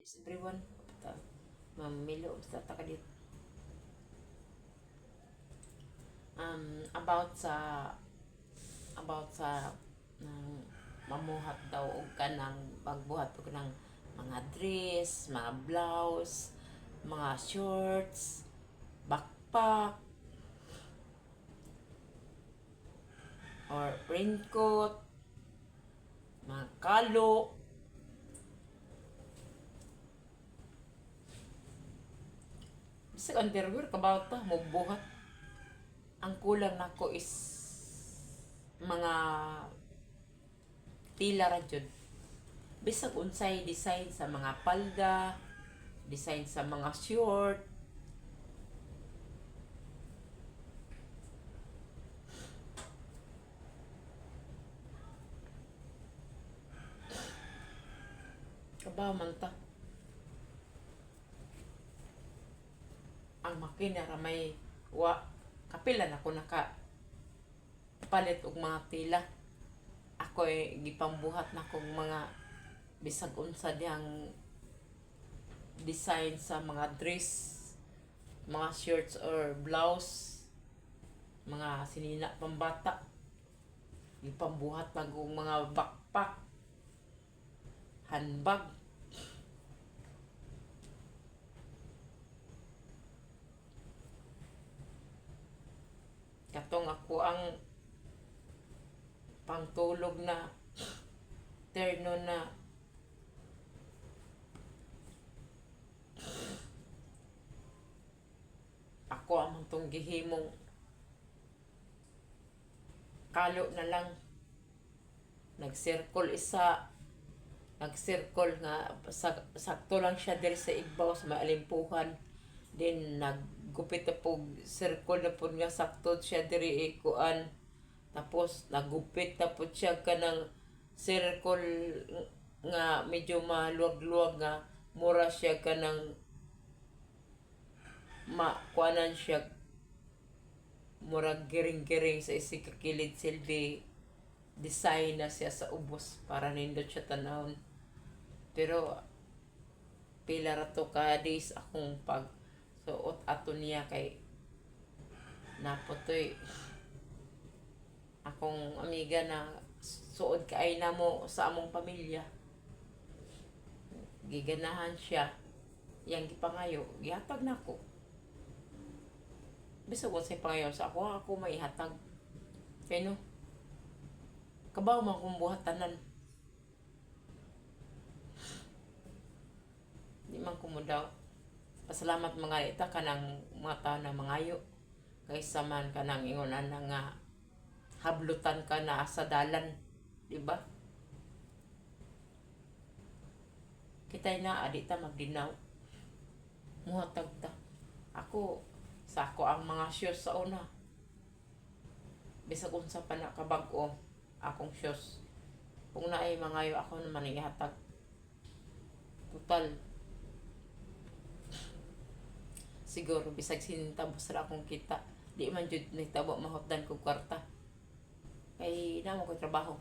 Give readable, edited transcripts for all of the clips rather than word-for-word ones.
Everyone, mamilo sa takadit. About sa mamuhat daw og kanang pagbuhat og ng mga dress, mga blouse, mga shorts, backpack, or raincoat, mga kalo. Bisag underwear kabaw ta mo buhat. Ang kulang nako is mga tila ra jud. Bisag unsay design sa mga palda, design sa mga short, kabaw man ta. Ang makina ra may kapila na ko naka palit og mga tila. Ako gipambuhat na kong mga bisag unsa diyang design sa mga dress, mga shirts or blouse, mga sinina pambata. Gipambuhat na kong mga backpack, handbag. Katong ako ang pangtulog na terno na ako ang tong gihimong kalo na lang nag-circle nga sakto lang siya diri sa ibaw sa maalimpuhan. Then naggupit na po circle na po nga sakto siya diri kuan. Tapos nagupit na po siya kanang circle nga medyo maluwag-luwag nga mura siya kanang kuanan siya murag giring-giring sa isig kakilid silbi design na siya sa ubos para nindot siya tanawon. Pero pila ra to ka days akong pag suot ato niya kay napotoy akong amiga na suod kaay na mo sa among pamilya. Giganahan siya. Yang gipangayo, gihatag na ko. Bisag sa pangayo sa ako may hatag. Kaya no, kabaw man kong buhat tanan. Di man kumudaw. Pasalamat mga ita kanang mga tao na mangayo. Kaysa man kanang ingonan na nga hablutan ka na sa dalan. Diba? Kitay na adita magdinaw. Muhatag ta. Sa ako ang mga shoes sa una. Bisag unsa pa na kabag-o akong shoes. Kung naay mangayo ako naman ihatag. Total. Siguro bisag sintabos ra akong kita. Di man jud nitabo mahotdan ko kwarta. Kay namo ko trabaho.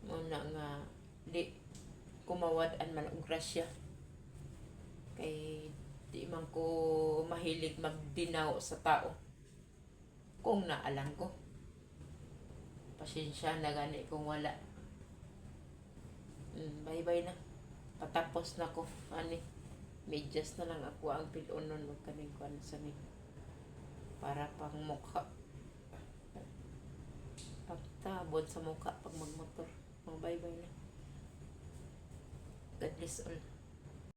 Muna nga di kumawad-an man og grasya. Kay di man ko mahilig magdinaw sa tao. Kung naalang ko. Pasensya na gani kung wala. Bye-bye na. Patapos na ko. Medyas na lang ako ang pilunon mo kaning kuan sa ni. Para pang mukha. Pagtabon sa mukha pag magmotor. Bye-bye na. God bless all.